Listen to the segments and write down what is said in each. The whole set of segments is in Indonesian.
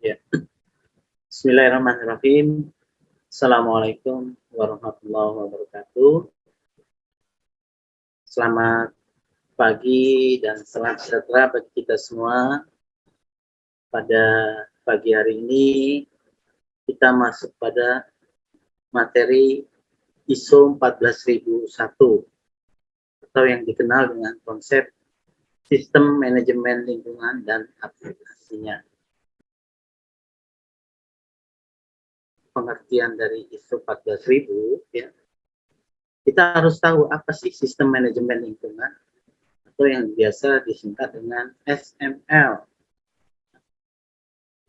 Ya. Bismillahirrahmanirrahim. Assalamualaikum warahmatullahi wabarakatuh. Selamat pagi dan salam sejahtera bagi kita semua. Pada pagi hari ini kita masuk pada materi ISO 14001 atau yang dikenal dengan konsep sistem manajemen lingkungan dan aplikasinya. Pengertian dari ISO 14000 ya. Kita harus tahu apa sih sistem manajemen lingkungan atau yang biasa disingkat dengan SML.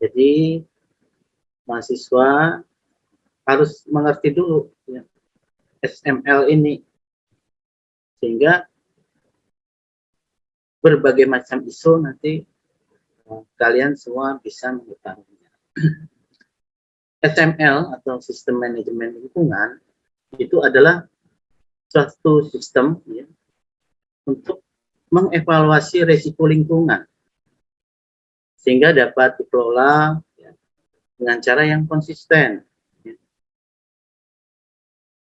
Jadi mahasiswa harus mengerti dulu ya, SML ini sehingga berbagai macam ISO nanti kalian semua bisa mengetahuinya. SML atau sistem manajemen lingkungan itu adalah suatu sistem ya, untuk mengevaluasi risiko lingkungan sehingga dapat dikelola ya, dengan cara yang konsisten. Ya.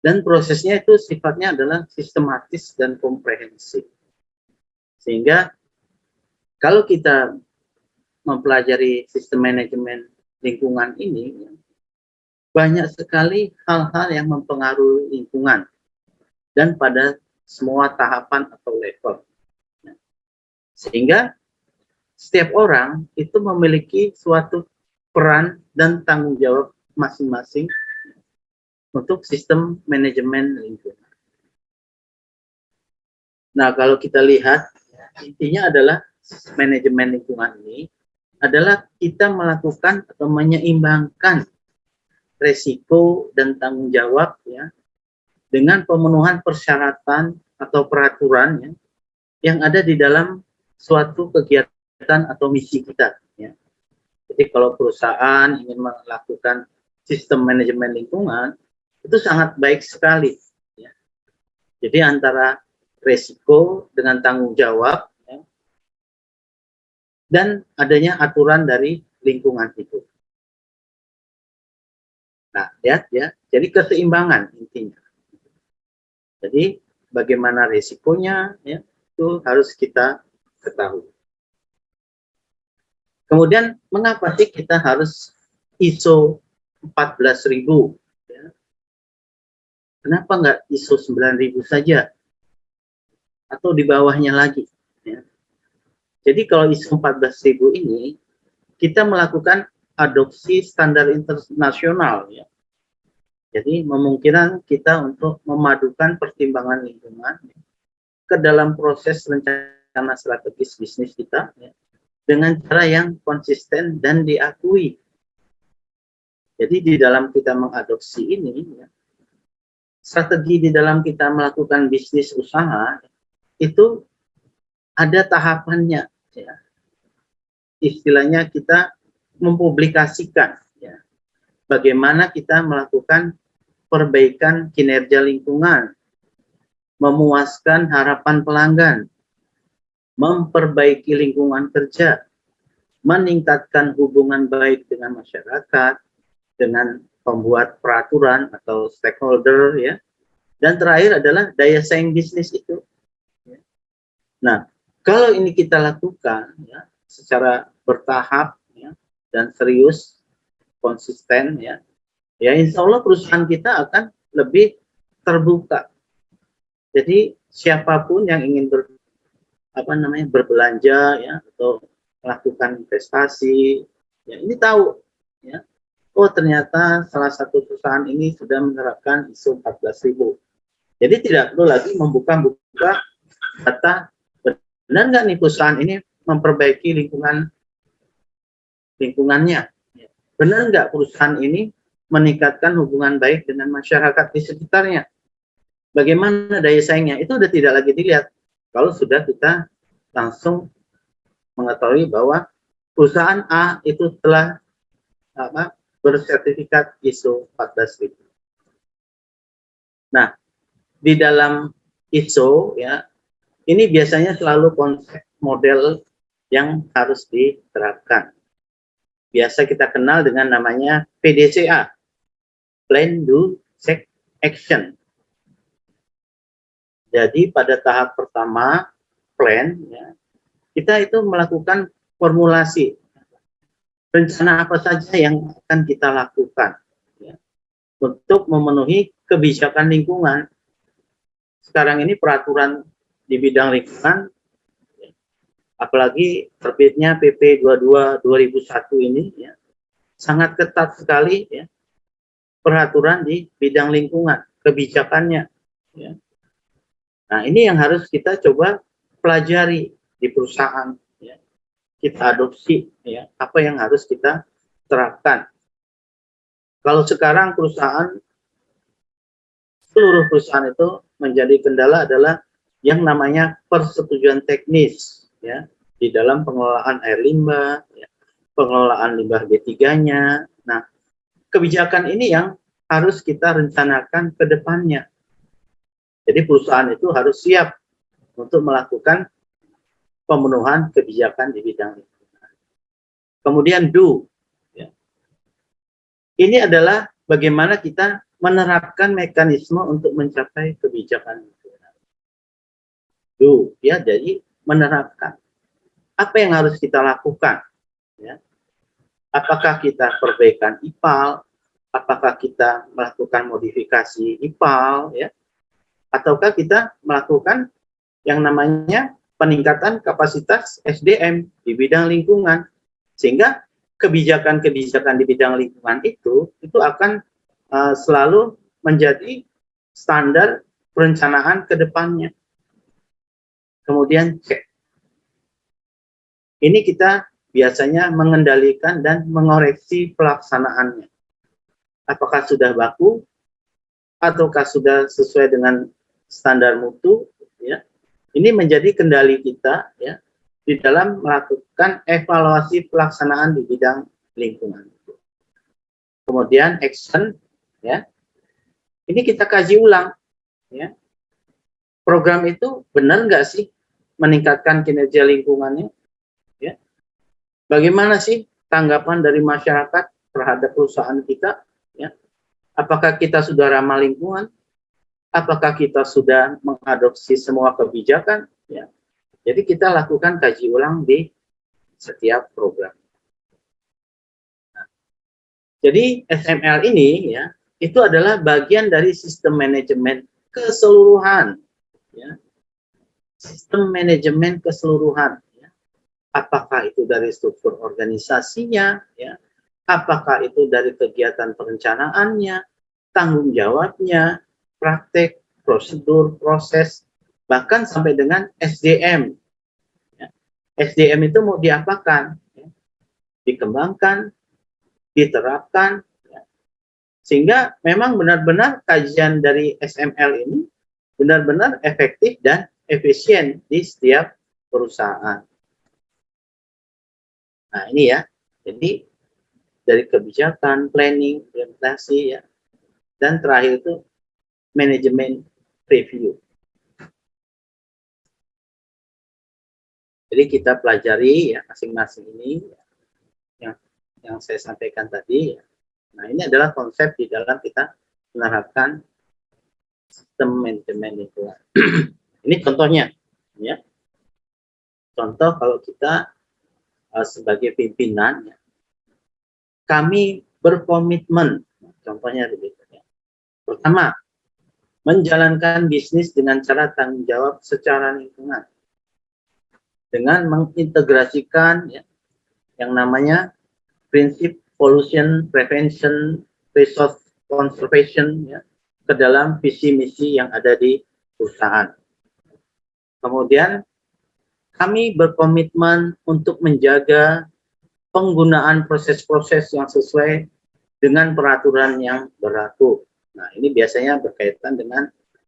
Dan prosesnya itu sifatnya adalah sistematis dan komprehensif. Sehingga kalau kita mempelajari sistem manajemen lingkungan ini, ya, banyak sekali hal-hal yang mempengaruhi lingkungan dan pada semua tahapan atau level. Ya. Sehingga setiap orang itu memiliki suatu peran dan tanggung jawab masing-masing untuk sistem manajemen lingkungan. Nah, kalau kita lihat, intinya adalah manajemen lingkungan ini adalah kita melakukan atau menyeimbangkan resiko dan tanggung jawab ya dengan pemenuhan persyaratan atau peraturan ya, yang ada di dalam suatu kegiatan atau misi kita. Ya. Jadi kalau perusahaan ingin melakukan sistem manajemen lingkungan, itu sangat baik sekali. Ya. Jadi antara resiko dengan tanggung jawab, ya, dan adanya aturan dari lingkungan itu. Nah, lihat ya, jadi keseimbangan intinya. Jadi bagaimana resikonya, ya, itu harus kita ketahui. Kemudian mengapa sih kita harus ISO 14000? Ya? Kenapa nggak ISO 9000 saja? Atau di bawahnya lagi? Ya? Jadi kalau ISO 14000 ini, kita melakukan adopsi standar internasional. Ya? Jadi memungkinkan kita untuk memadukan pertimbangan lingkungan ya, ke dalam proses rencana strategis bisnis kita, ya, dengan cara yang konsisten dan diakui. Jadi di dalam kita mengadopsi ini, ya, strategi di dalam kita melakukan bisnis usaha itu ada tahapannya. Ya. Istilahnya kita mempublikasikan ya, bagaimana kita melakukan perbaikan kinerja lingkungan, memuaskan harapan pelanggan, memperbaiki lingkungan kerja, meningkatkan hubungan baik dengan masyarakat, dengan pembuat peraturan atau stakeholder, ya. Dan terakhir adalah daya saing bisnis itu. Nah, kalau ini kita lakukan ya, secara bertahap ya, dan serius, konsisten, ya, ya insya Allah perusahaan kita akan lebih terbuka. Jadi siapapun yang ingin berbelanja ya atau melakukan investasi ya ini tahu ya oh ternyata salah satu perusahaan ini sudah menerapkan ISO 14000. Jadi tidak perlu lagi membuka-buka data benar nggak nih perusahaan ini memperbaiki lingkungannya, benar nggak perusahaan ini meningkatkan hubungan baik dengan masyarakat di sekitarnya, bagaimana daya saingnya, itu sudah tidak lagi dilihat kalau sudah kita langsung mengetahui bahwa perusahaan A itu telah bersertifikat ISO 14000. Nah, di dalam ISO ya, ini biasanya selalu konsep model yang harus diterapkan. biasa kita kenal dengan namanya PDCA, Plan, Do, Check, Action. Jadi pada tahap pertama, plan, ya, kita itu melakukan formulasi rencana apa saja yang akan kita lakukan, ya, untuk memenuhi kebijakan lingkungan. Sekarang ini peraturan di bidang lingkungan, ya, apalagi terbitnya PP 22 2001 ini, ya, sangat ketat sekali, ya, peraturan di bidang lingkungan, kebijakannya, ya. Nah, ini yang harus kita coba pelajari di perusahaan, ya. Kita adopsi, ya, apa yang harus kita terapkan. Kalau sekarang seluruh perusahaan itu menjadi kendala adalah yang namanya persetujuan teknis, ya, di dalam pengelolaan air limbah, ya, pengelolaan limbah B3-nya. Nah, kebijakan ini yang harus kita rencanakan ke depannya. Jadi perusahaan itu harus siap untuk melakukan pemenuhan kebijakan di bidang lingkungan. Kemudian do, ya. Ini adalah bagaimana kita menerapkan mekanisme untuk mencapai kebijakan lingkungan. Do, ya, jadi menerapkan. Apa yang harus kita lakukan? Ya. Apakah kita perbaikan IPAL? Apakah kita melakukan modifikasi IPAL? Ya. Ataukah kita melakukan yang namanya peningkatan kapasitas SDM di bidang lingkungan, sehingga kebijakan-kebijakan di bidang lingkungan itu akan selalu menjadi standar perencanaan ke depannya. Kemudian cek. Ini kita biasanya mengendalikan dan mengoreksi pelaksanaannya. Apakah sudah baku ataukah sudah sesuai dengan standar mutu, ya. Ini menjadi kendali kita, ya, di dalam melakukan evaluasi pelaksanaan di bidang lingkungan. Kemudian action, ya. Ini kita kaji ulang, ya. Program itu benar nggak sih meningkatkan kinerja lingkungannya, ya. Bagaimana sih tanggapan dari masyarakat terhadap perusahaan kita, ya. Apakah kita sudah ramah lingkungan? Apakah kita sudah mengadopsi semua kebijakan? Ya. Jadi kita lakukan kaji ulang di setiap program. Nah, jadi SML ini, ya, itu adalah bagian dari sistem manajemen keseluruhan, ya. Sistem manajemen keseluruhan, ya. Apakah itu dari struktur organisasinya, ya. Apakah itu dari kegiatan perencanaannya, tanggung jawabnya, praktek, prosedur, proses, bahkan sampai dengan SDM. Ya. SDM itu mau diapakan? Ya. Dikembangkan, diterapkan, ya. Sehingga memang benar-benar kajian dari SML ini benar-benar efektif dan efisien di setiap perusahaan. Nah, ini, ya. Jadi dari kebijakan, planning, implementasi, ya, dan terakhir itu manajemen review. Jadi kita pelajari, ya, masing-masing ini yang saya sampaikan tadi, ya. Nah, ini adalah konsep di dalam kita menerapkan sistem manajemen lingkungan. Ini contohnya, ya. Contoh kalau kita sebagai pimpinan, ya, kami berkomitmen, contohnya begitu, ya. Pertama, menjalankan bisnis dengan cara tanggung jawab secara lingkungan, dengan mengintegrasikan, ya, yang namanya prinsip pollution prevention, resource conservation, ya, ke dalam visi misi yang ada di perusahaan. Kemudian kami berkomitmen untuk menjaga penggunaan proses-proses yang sesuai dengan peraturan yang berlaku. Nah, ini biasanya berkaitan dengan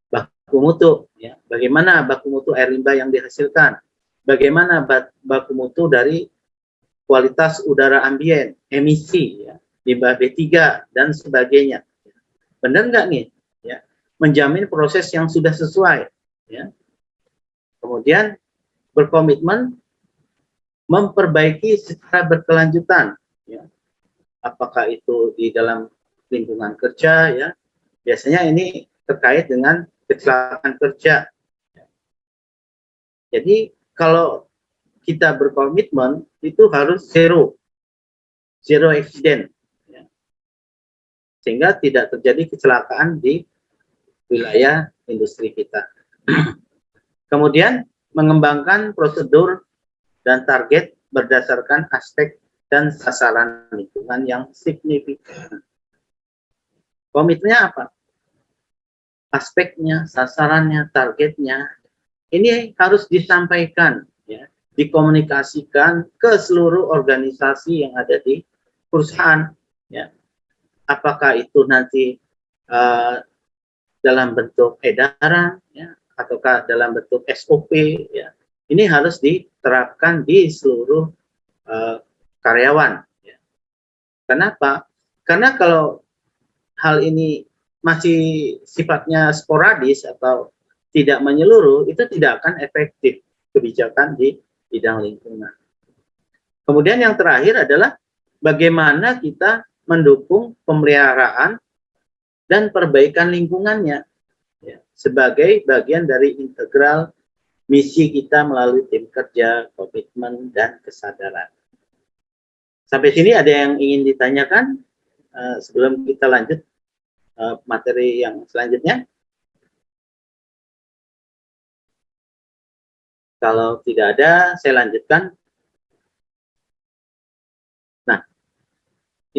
baku mutu, ya. Bagaimana baku mutu air limbah yang dihasilkan? Bagaimana baku mutu dari kualitas udara ambien, emisi, ya, limbah B3 dan sebagainya. Benar nggak nih, ya, menjamin proses yang sudah sesuai, ya. Kemudian berkomitmen memperbaiki secara berkelanjutan, ya, apakah itu di dalam lingkungan kerja, ya, biasanya ini terkait dengan kecelakaan kerja. Jadi kalau kita berkomitmen itu harus zero accident, ya, sehingga tidak terjadi kecelakaan di wilayah industri kita. Kemudian mengembangkan prosedur dan target berdasarkan aspek dan sasaran lingkungan yang signifikan. Komitmennya apa? Aspeknya, sasarannya, targetnya, ini harus disampaikan, ya, dikomunikasikan ke seluruh organisasi yang ada di perusahaan, ya. Apakah itu nanti dalam bentuk edaran, ya, ataukah dalam bentuk SOP, ya. Ini harus diterapkan di seluruh karyawan. Ya. Kenapa? Karena kalau hal ini masih sifatnya sporadis atau tidak menyeluruh, itu tidak akan efektif kebijakan di bidang lingkungan. Kemudian yang terakhir adalah bagaimana kita mendukung pemeliharaan dan perbaikan lingkungannya, ya, sebagai bagian dari integral misi kita melalui tim kerja, komitmen, dan kesadaran. Sampai sini ada yang ingin ditanyakan sebelum kita lanjut materi yang selanjutnya? Kalau tidak ada, saya lanjutkan. Nah,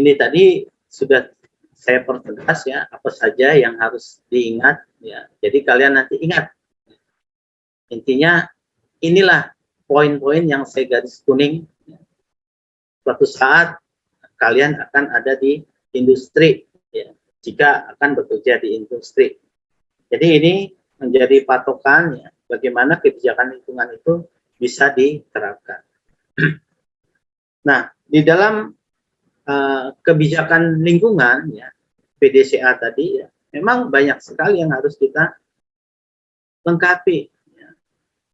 ini tadi sudah saya pertegas, ya, apa saja yang harus diingat, ya. Jadi kalian nanti ingat. Intinya inilah poin-poin yang saya garis kuning. Suatu saat kalian akan ada di industri, ya, jika akan bekerja di industri. Jadi ini menjadi patokan, ya, bagaimana kebijakan lingkungan itu bisa diterapkan. Nah, di dalam kebijakan lingkungan, ya, PDCA tadi, ya, memang banyak sekali yang harus kita lengkapi, ya.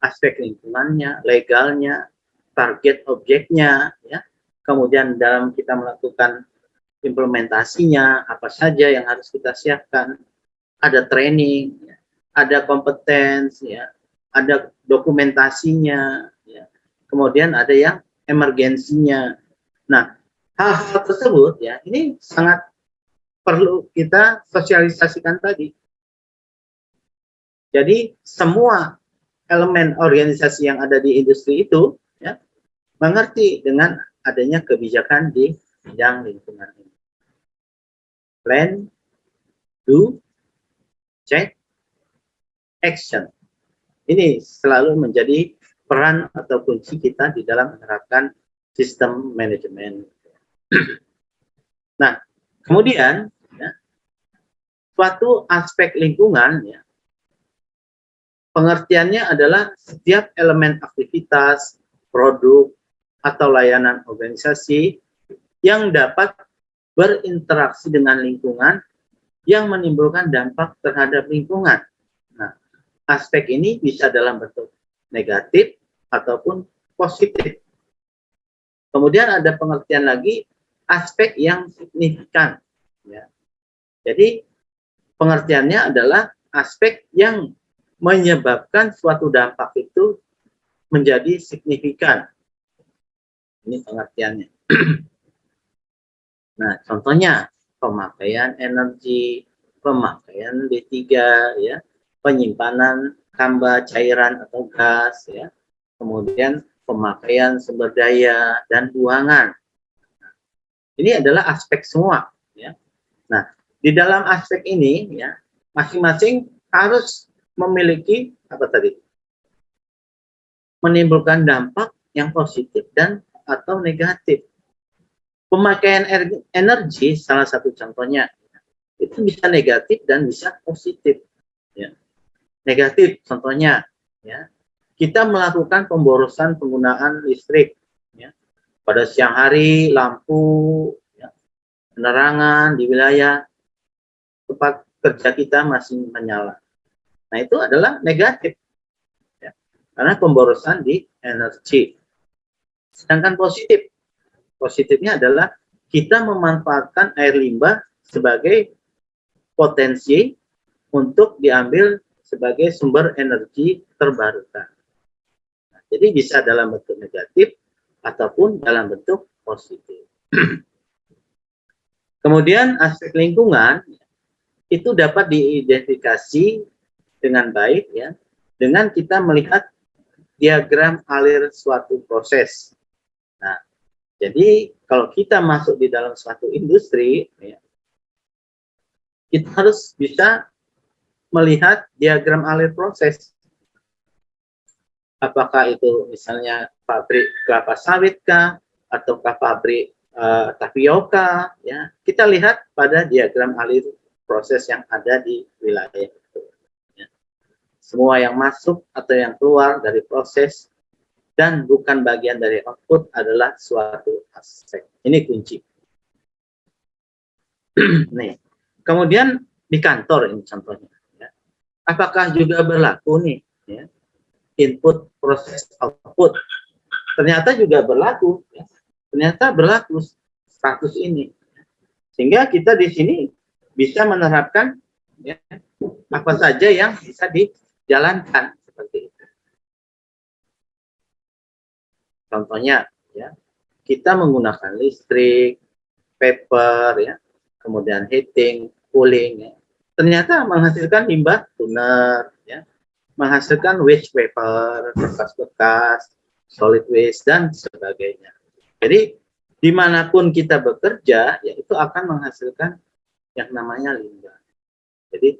Aspek lingkungannya, legalnya, target objeknya, ya. Kemudian dalam kita melakukan implementasinya, apa saja yang harus kita siapkan, ada training, ya, ada kompetensi, ya, ada dokumentasinya, ya. Kemudian ada yang emergensinya. Nah, hal-hal tersebut, ya, ini sangat perlu kita sosialisasikan tadi. Jadi semua elemen organisasi yang ada di industri itu, ya, mengerti dengan adanya kebijakan di bidang lingkungan ini. Plan, do, check, action. Ini selalu menjadi peran atau kunci kita di dalam menerapkan sistem manajemen. Nah, kemudian, ya, suatu aspek lingkungan, ya, pengertiannya adalah setiap elemen aktivitas, produk, atau layanan organisasi yang dapat berinteraksi dengan lingkungan yang menimbulkan dampak terhadap lingkungan. Nah, aspek ini bisa dalam bentuk negatif ataupun positif. Kemudian ada pengertian lagi aspek yang signifikan. Ya. Jadi pengertiannya adalah aspek yang menyebabkan suatu dampak itu menjadi signifikan. Ini pengertiannya. Nah, contohnya pemakaian energi, pemakaian B3, ya, penyimpanan hamba cairan atau gas, ya, kemudian pemakaian sumber daya dan buangan. Ini adalah aspek semua, ya. Nah, di dalam aspek ini, ya, masing-masing harus memiliki apa tadi? Menimbulkan dampak yang positif dan atau negatif. Pemakaian energi salah satu contohnya, itu bisa negatif dan bisa positif, ya. Negatif contohnya, ya, kita melakukan pemborosan penggunaan listrik, ya, pada siang hari, lampu, ya, penerangan di wilayah tempat kerja kita masih menyala. Nah, itu adalah negatif, ya, karena pemborosan di energi. Sedangkan positifnya adalah kita memanfaatkan air limbah sebagai potensi untuk diambil sebagai sumber energi terbarukan. Nah, jadi bisa dalam bentuk negatif ataupun dalam bentuk positif. Kemudian aspek lingkungan itu dapat diidentifikasi dengan baik ya, dengan kita melihat diagram alir suatu proses. Nah, jadi kalau kita masuk di dalam suatu industri, ya, kita harus bisa melihat diagram alir proses. Apakah itu misalnya pabrik kelapa sawit kah, ataukah pabrik tapioka, ya, kita lihat pada diagram alir proses yang ada di wilayah itu. Ya. Semua yang masuk atau yang keluar dari proses dan bukan bagian dari output adalah suatu aspek. Ini kunci. Nih, kemudian di kantor ini contohnya. Ya. Apakah juga berlaku nih? Ya, input, proses, output. Ternyata juga berlaku. Ya. Ternyata berlaku status ini, sehingga kita di sini bisa menerapkan ya, apa saja yang bisa dijalankan seperti itu. Contohnya, ya, kita menggunakan listrik, paper, ya, kemudian heating, cooling, ya, ternyata menghasilkan limbah tuner, ya, menghasilkan waste paper, bekas-bekas, solid waste dan sebagainya. Jadi dimanapun kita bekerja, ya itu akan menghasilkan yang namanya limbah. Jadi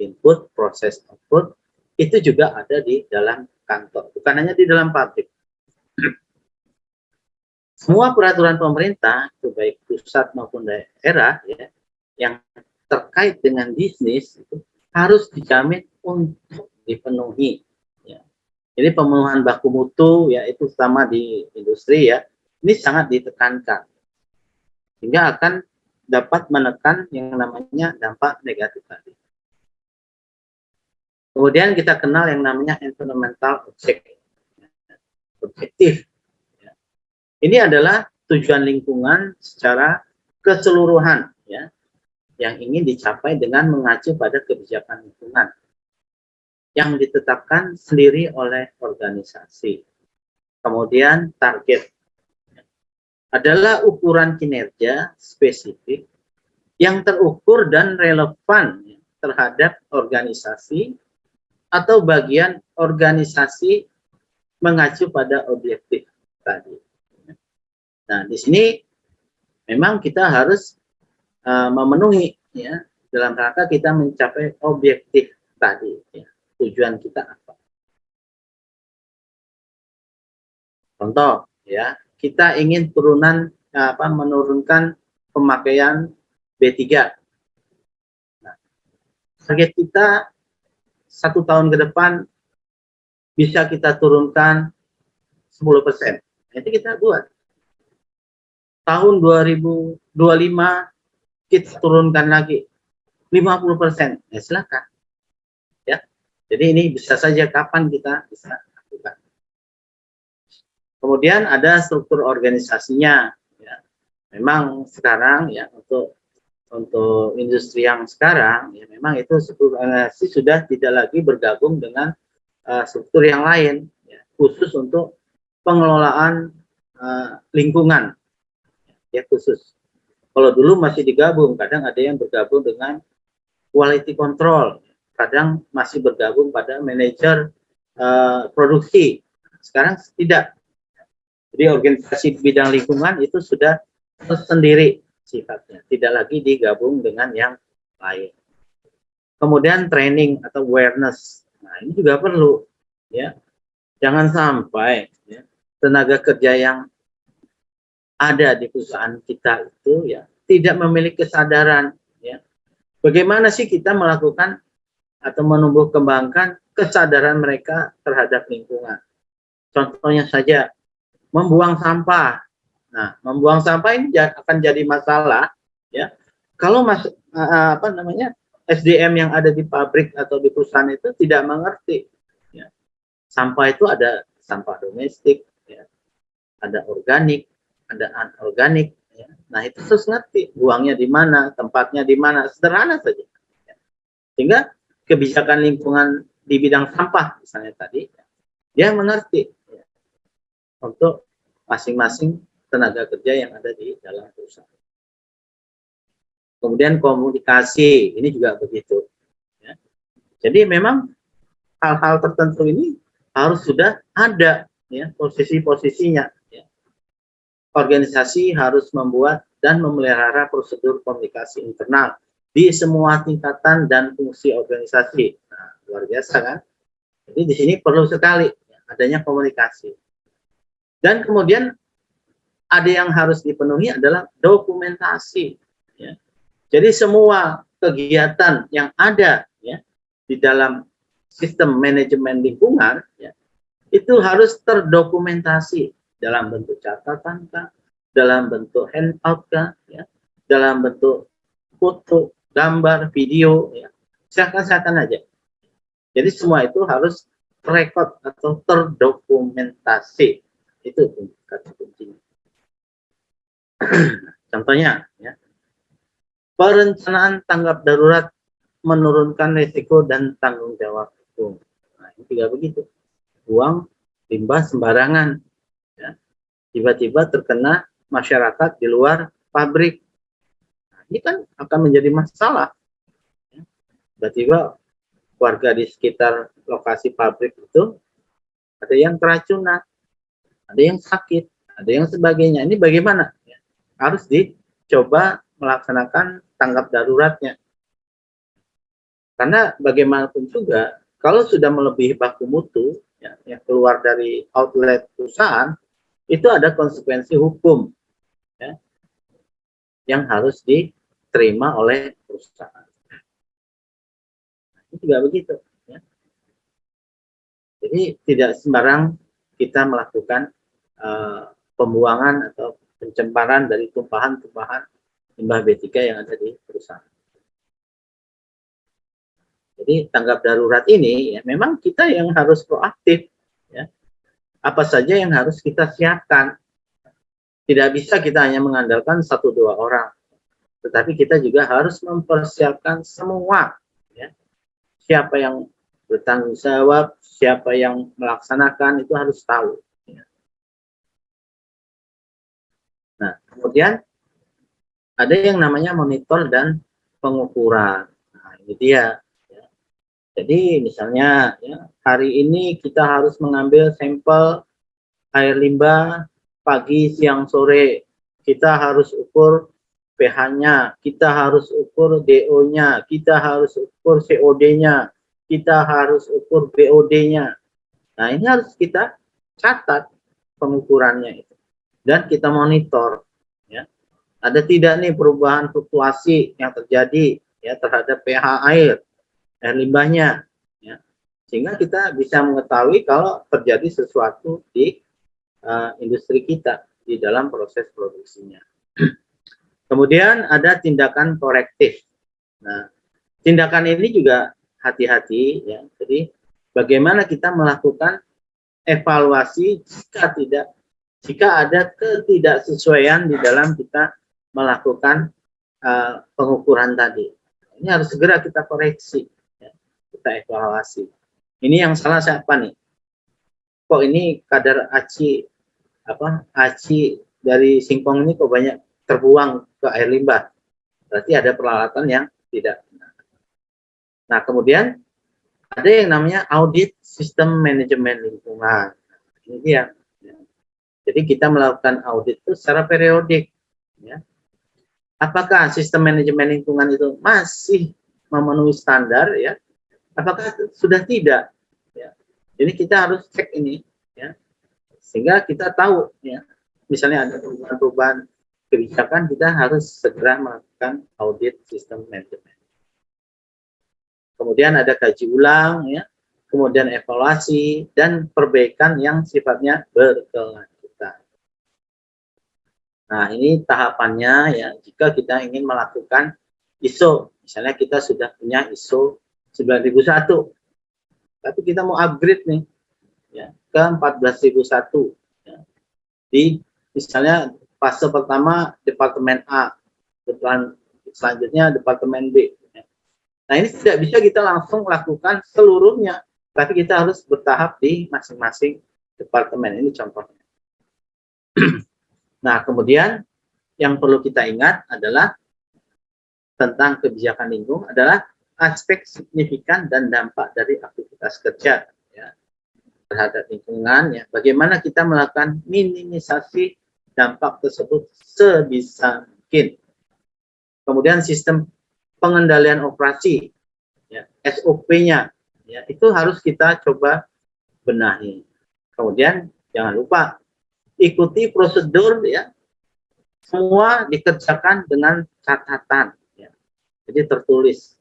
input, proses, output itu juga ada di dalam kantor, bukan hanya di dalam pabrik. Semua peraturan pemerintah, itu baik pusat maupun daerah, ya, yang terkait dengan bisnis itu harus dijamin untuk dipenuhi. Ya. Jadi pemenuhan baku mutu, ya itu sama di industri, ya. Ini sangat ditekankan, sehingga akan dapat menekan yang namanya dampak negatif tadi. Kemudian kita kenal yang namanya environmental objektif. Ini adalah tujuan lingkungan secara keseluruhan, ya, yang ingin dicapai dengan mengacu pada kebijakan lingkungan yang ditetapkan sendiri oleh organisasi. Kemudian target adalah ukuran kinerja spesifik yang terukur dan relevan terhadap organisasi atau bagian organisasi mengacu pada objektif tadi. Nah, di sini memang kita harus memenuhi, ya, dalam rangka kita mencapai objektif tadi. Ya, tujuan kita apa? Contoh, ya, kita ingin menurunkan pemakaian B3. Nah, target kita 1 tahun ke depan bisa kita turunkan 10%. Itu kita buat. Tahun 2025 kita turunkan lagi 50%. Ya silakan. Ya. Jadi ini bisa saja kapan kita bisa lakukan. Kemudian ada struktur organisasinya. Ya. Memang sekarang, ya, untuk industri yang sekarang, ya, memang itu struktur organisasi sudah tidak lagi bergabung dengan struktur yang lain, ya, khusus untuk pengelolaan lingkungan, ya, khusus. Kalau dulu masih digabung, kadang ada yang bergabung dengan quality control, kadang masih bergabung pada manajer produksi. Sekarang tidak. Jadi organisasi bidang lingkungan itu sudah sendiri sifatnya, tidak lagi digabung dengan yang lain. Kemudian training atau awareness, nah ini juga perlu, ya. Jangan sampai, ya, tenaga kerja yang ada di perusahaan kita itu, ya, tidak memiliki kesadaran, ya. Bagaimana sih kita melakukan atau menumbuh kembangkan kesadaran mereka terhadap lingkungan? Contohnya saja membuang sampah. Nah, membuang sampah ini akan jadi masalah, ya, kalau SDM yang ada di pabrik atau di perusahaan itu tidak mengerti, ya. Sampah itu ada sampah domestik, ya, ada organik, ada anorganik, ya. Nah, itu terus ngerti buangnya di mana, tempatnya di mana, sederhana saja. Sehingga kebijakan lingkungan di bidang sampah misalnya tadi, dia mengerti untuk masing-masing tenaga kerja yang ada di dalam perusahaan. Kemudian komunikasi, ini juga begitu. Ya. Jadi memang hal-hal tertentu ini harus sudah ada ya posisi-posisinya. Ya. Organisasi harus membuat dan memelihara prosedur komunikasi internal di semua tingkatan dan fungsi organisasi. Nah, luar biasa kan? Jadi di sini perlu sekali adanya komunikasi. Dan kemudian ada yang harus dipenuhi adalah dokumentasi. Ya. Jadi semua kegiatan yang ada ya di dalam sistem manajemen lingkungan ya, itu harus terdokumentasi dalam bentuk catatan kah, dalam bentuk handout kah, ya, dalam bentuk foto, gambar, video, ya, silakan aja. Jadi semua itu harus record atau terdokumentasi. Itu kata kuncinya. Contohnya, ya, perencanaan tanggap darurat menurunkan risiko dan tanggung jawab hukum. Nah, ini juga begitu. Buang limbah sembarangan, ya. Tiba-tiba terkena masyarakat di luar pabrik. Nah, ini kan akan menjadi masalah. Tiba-tiba warga di sekitar lokasi pabrik itu ada yang keracunan, ada yang sakit, ada yang sebagainya. Ini bagaimana? Ya, harus dicoba melaksanakan tanggap daruratnya. Karena bagaimanapun juga, kalau sudah melebihi baku mutu, ya, yang keluar dari outlet perusahaan, itu ada konsekuensi hukum ya, yang harus diterima oleh perusahaan. Ini juga begitu. Ya. Jadi tidak sembarang kita melakukan pembuangan atau pencemaran dari tumpahan-tumpahan limbah B3 yang ada di perusahaan. Jadi tanggap darurat ini ya memang kita yang harus proaktif. Ya. Apa saja yang harus kita siapkan. Tidak bisa kita hanya mengandalkan 1-2 orang. Tetapi kita juga harus mempersiapkan semua. Ya. Siapa yang bertanggung jawab, siapa yang melaksanakan, itu harus tahu. Ya. Nah, kemudian ada yang namanya monitor dan pengukuran. Nah, ini dia. Ya. Jadi misalnya ya, hari ini kita harus mengambil sampel air limbah pagi, siang, sore. Kita harus ukur pH-nya, kita harus ukur DO-nya, kita harus ukur COD-nya, kita harus ukur BOD-nya. Nah, ini harus kita catat pengukurannya itu. Dan kita monitor. Ya. Ada tidak nih perubahan fluktuasi yang terjadi ya terhadap pH air limbahnya. Ya. Sehingga kita bisa mengetahui kalau terjadi sesuatu di industri kita di dalam proses produksinya. Kemudian ada tindakan korektif. Nah, tindakan ini juga hati-hati ya. Jadi bagaimana kita melakukan evaluasi jika ada ketidaksesuaian di dalam kita melakukan pengukuran tadi. Ini harus segera kita koreksi, ya. Kita evaluasi. Ini yang salah siapa nih? Kok ini kadar ACI dari singkong ini kok banyak terbuang ke air limbah? Berarti ada peralatan yang tidak benar. Nah, kemudian ada yang namanya audit sistem manajemen lingkungan. Ini dia. Jadi kita melakukan audit itu secara periodik. Ya. Apakah sistem manajemen lingkungan itu masih memenuhi standar? Ya? Apakah sudah tidak? Ya. Jadi kita harus cek ini. Ya. Sehingga kita tahu, ya, misalnya ada perubahan-perubahan kebijakan, kita harus segera melakukan audit sistem manajemen. Kemudian ada kaji ulang, ya, kemudian evaluasi, dan perbaikan yang sifatnya berkelanjutan. Nah, ini tahapannya ya, jika kita ingin melakukan ISO, misalnya kita sudah punya ISO 9001, tapi kita mau upgrade nih, ya, ke 14001, ya. Di misalnya fase pertama departemen A, selanjutnya departemen B. Nah, ini tidak bisa kita langsung lakukan seluruhnya, tapi kita harus bertahap di masing-masing departemen. Ini contohnya. Nah, kemudian yang perlu kita ingat adalah tentang kebijakan lingkungan adalah aspek signifikan dan dampak dari aktivitas kerja ya, terhadap lingkungan. Ya. Bagaimana kita melakukan minimisasi dampak tersebut sebisa mungkin. Kemudian sistem pengendalian operasi, ya, SOP-nya, ya, itu harus kita coba benahi. Kemudian jangan lupa ikuti prosedur, ya, semua dikerjakan dengan catatan, ya, jadi tertulis.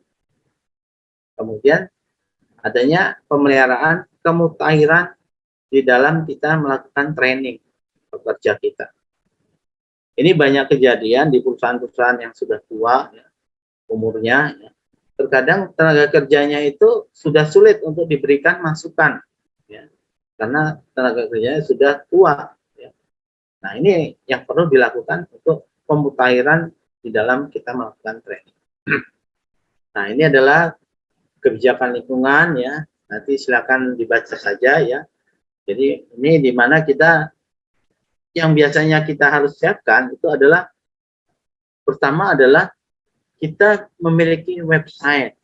Kemudian adanya pemeliharaan kemutahiran di dalam kita melakukan training pekerja kita. Ini banyak kejadian di perusahaan-perusahaan yang sudah tua, ya, umurnya, ya. Terkadang tenaga kerjanya itu sudah sulit untuk diberikan masukan, ya, karena tenaga kerjanya sudah tua. Ya. Nah, ini yang perlu dilakukan untuk pemutahiran di dalam kita melakukan training. Nah, ini adalah kebijakan lingkungan, ya. Nanti silakan dibaca saja, ya. Jadi ini di mana kita yang biasanya kita harus siapkan itu adalah pertama adalah kita memiliki website,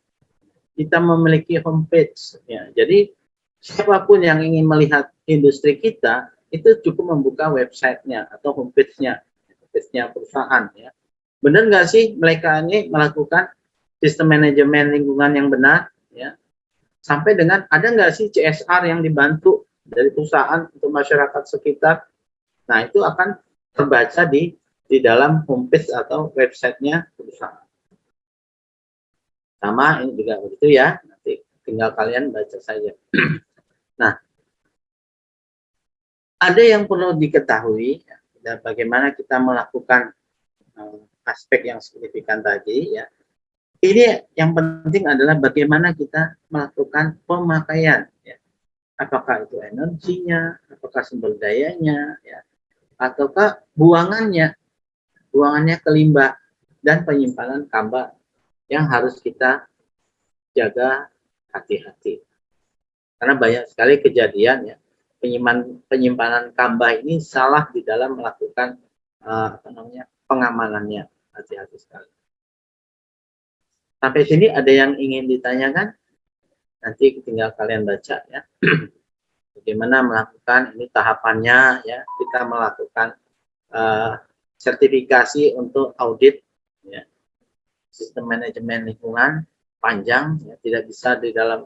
kita memiliki homepage, ya. Jadi siapapun yang ingin melihat industri kita itu cukup membuka websitenya atau homepage-nya perusahaan, ya. Benar nggak sih mereka ini melakukan sistem manajemen lingkungan yang benar, ya? Sampai dengan ada nggak sih CSR yang dibantu dari perusahaan untuk masyarakat sekitar? Nah, itu akan terbaca di dalam homepage atau websitenya perusahaan. Sama ini juga begitu, ya. Nanti tinggal kalian baca saja. Nah, ada yang perlu diketahui, ya, bagaimana kita melakukan aspek yang signifikan tadi, ya. Ini yang penting adalah bagaimana kita melakukan pemakaian, ya. Apakah itu energinya, apakah sumber dayanya, ya, ataukah buangannya ke limbah dan penyimpanan kambah yang harus kita jaga hati-hati. Karena banyak sekali kejadian, ya, penyimpanan kambah ini salah di dalam melakukan pengamanannya. Hati-hati sekali. Sampai sini ada yang ingin ditanyakan? Nanti tinggal kalian baca, ya. Bagaimana melakukan ini tahapannya, ya. Kita melakukan sertifikasi untuk audit, ya. Sistem manajemen lingkungan panjang, ya, tidak bisa di dalam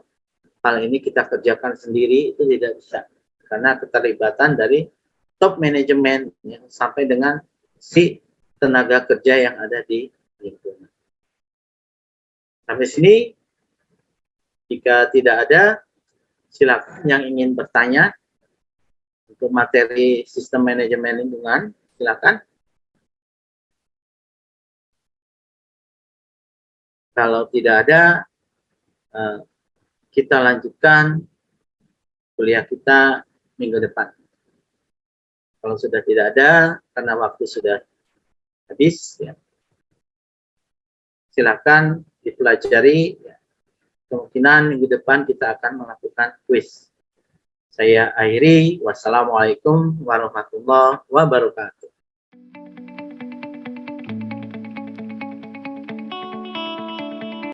hal ini kita kerjakan sendiri, itu tidak bisa karena keterlibatan dari top manajemen, ya, sampai dengan si tenaga kerja yang ada di lingkungan. Sampai sini, jika tidak ada, silakan yang ingin bertanya untuk materi sistem manajemen lingkungan, silakan. Kalau tidak ada, kita lanjutkan kuliah kita minggu depan. Kalau sudah tidak ada, karena waktu sudah habis, ya, silakan dipelajari. Ya. Kemungkinan minggu depan kita akan melakukan kuis. Saya akhiri. Wassalamualaikum warahmatullahi wabarakatuh.